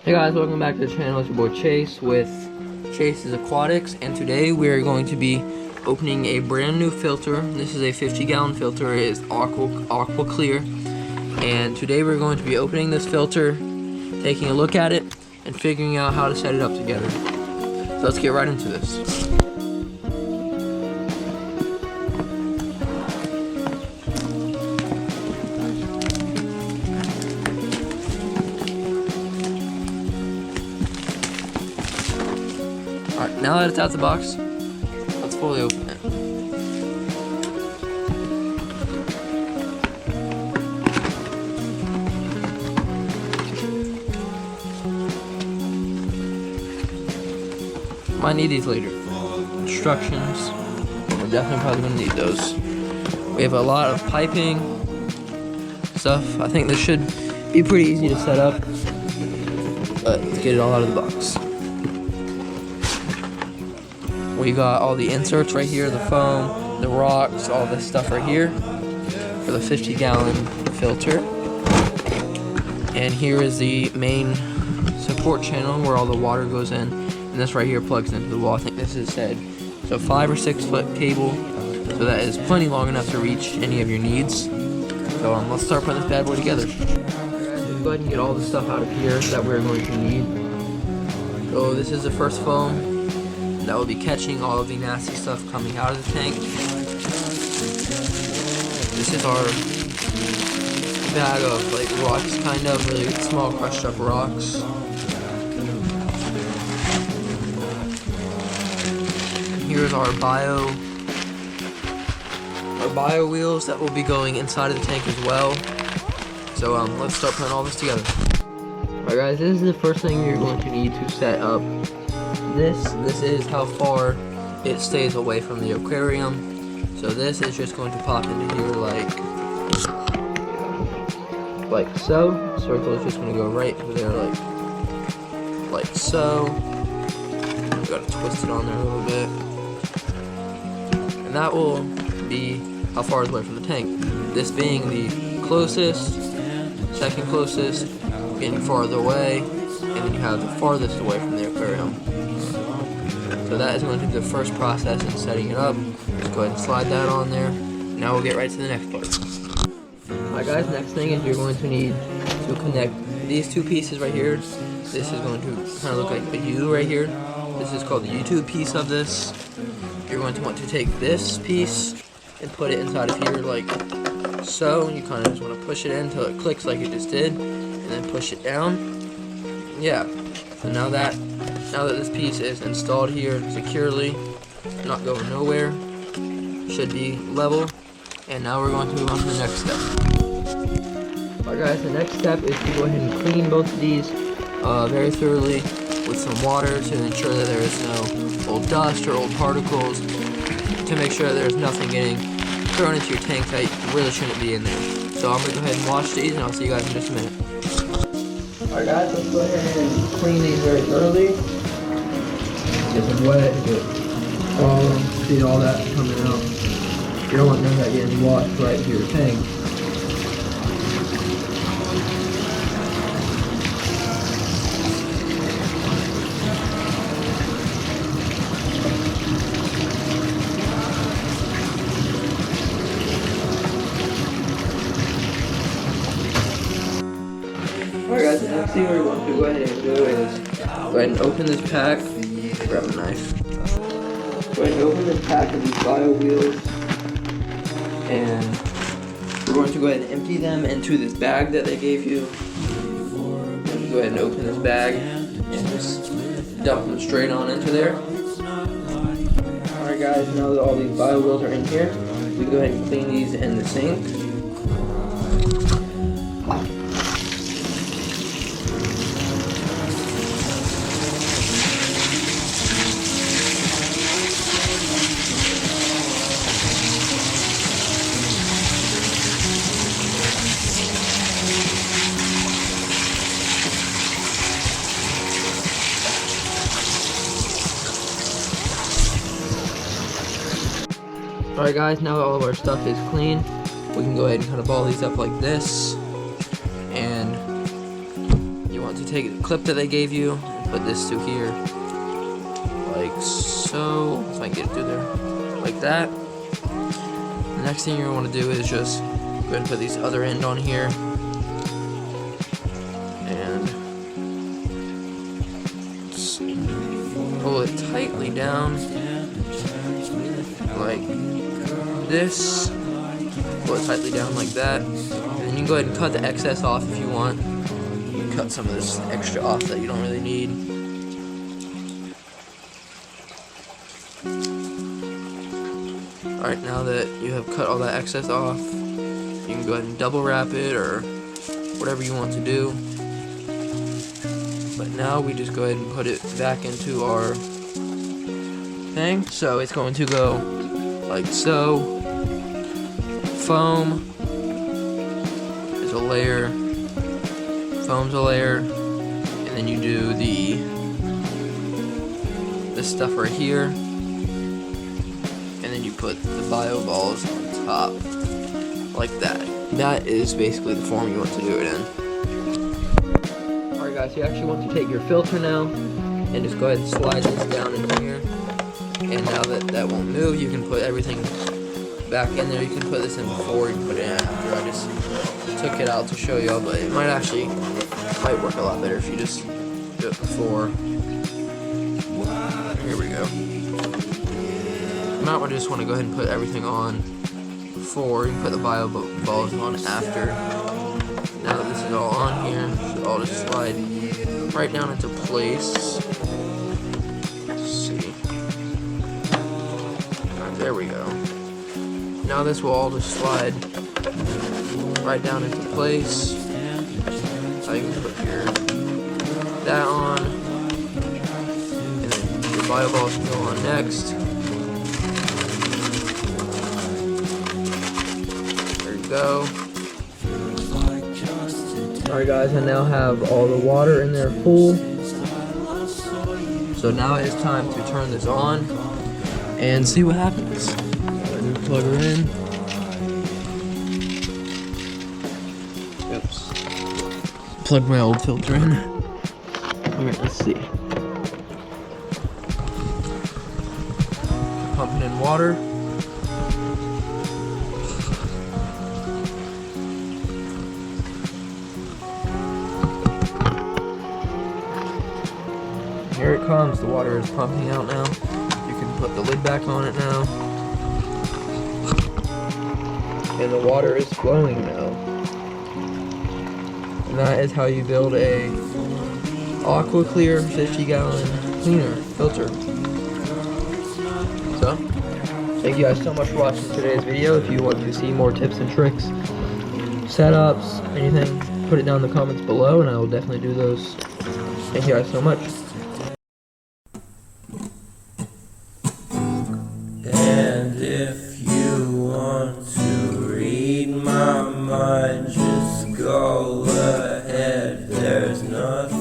Hey guys, welcome back to the channel. It's your boy Chase with Chase's Aquatics, and today we are going to be opening a brand new filter. This is a 50-gallon filter. It is AquaClear, and today we're going to be opening this filter, taking a look at it, and figuring out how to set it up together. So let's get right into this. Alright, now that it's out of the box, let's fully open it. Might need these later. Instructions. We're definitely probably going to need those. We have a lot of piping stuff. I think this should be pretty easy to set up. But let's get it all out of the box. We got all the inserts right here, the foam, the rocks, all this stuff right here for the 50-gallon filter. And here is the main support channel where all the water goes in, and this right here plugs into the wall. I think this is said so 5 or 6 foot cable, so that is plenty long enough to reach any of your needs. So let's start putting this bad boy together. Let's go ahead and get all the stuff out of here that we're going to need. So this is the first foam that will be catching all of the nasty stuff coming out of the tank. This is our bag of like rocks, kind of really small crushed up rocks. Here's our bio wheels that will be going inside of the tank as well. So let's start putting all this together. Alright guys, this is the first thing you're going to need to set up. This is how far it stays away from the aquarium. So this is just going to pop into here like so. Circle is just going to go right through there like so. Got to twist it on there a little bit, and that will be how far it's away from the tank. This being the closest, second closest, getting farther away, and then you have the farthest away from the aquarium. So that is going to be the first process in setting it up. Just go ahead and slide that on there. Now we'll get right to the next part. Alright guys, next thing is you're going to need to connect these two pieces right here. This is going to kind of look like a U right here. This is called the U-tube piece of this. You're going to want to take this piece and put it inside of here like so. You kind of just want to push it in until it clicks like it just did, and then push it down. Yeah. So now that this piece is installed here securely, not going nowhere, should be level, and now we're going to move on to the next step. Alright guys, the next step is to go ahead and clean both of these very thoroughly with some water to ensure that there is no old dust or old particles, to make sure that there's nothing getting thrown into your tank that really shouldn't be in there. So I'm going to go ahead and wash these, and I'll see you guys in just a minute. Alright guys, let's go ahead and clean these very thoroughly. Get them wet, see all that coming out. You don't want none of that getting washed right into your tank. Alright guys, the next thing we're going to go ahead and do is go ahead and open this pack. Grab a knife. Go ahead and open this pack of these bio wheels, and we're going to go ahead and empty them into this bag that they gave you. Go ahead and open this bag and just dump them straight on into there. Alright guys, now that all these bio wheels are in here, we can go ahead and clean these in the sink. Alright guys, now that all of our stuff is clean, we can go ahead and kind of ball these up like this, and you want to take the clip that they gave you and put this to here, like so. If I can get it through there, like that. The next thing you want to do is just go ahead and put these other end on here, and pull it tightly down like this. Pull it tightly down like that, and then you can go ahead and cut the excess off if you want. You can cut some of this extra off that you don't really need. Alright, now that you have cut all that excess off, you can go ahead and double wrap it or whatever you want to do. But now we just go ahead and put it back into our thing. So it's going to go like so. Foam is a layer, foam's a layer, and then you do this stuff right here, and then you put the bio balls on top, like that. That is basically the form you want to do it in. Alright guys, you actually want to take your filter now, and just go ahead and slide this down in here, and now that won't move, you can put everything back in there. You can put this in before, you can put it in after. I just took it out to show y'all, but it might work a lot better if you just do it before. Here we go. You might just want to go ahead and put everything on before. You can put the bio balls on after. Now that this is all on here, it should all just slide right down into place. Let's see. Alright, there we go. Now this will all just slide right down into place. So you can put that on, and then your bio balls can go on next. There you go. Alright guys, I now have all the water in there full. So now it's time to turn this on and see what happens. Plug her in. Oops. Plug my old filter in. Alright, let's see. Pumping in water. Here it comes. The water is pumping out now. You can put the lid back on it now. And the water is flowing now. And that is how you build a AquaClear 50-gallon cleaner filter. So, thank you guys so much for watching today's video. If you want to see more tips and tricks, setups, anything, put it down in the comments below and I will definitely do those. Thank you guys so much. And if you want to read my mind, just go ahead, there's nothing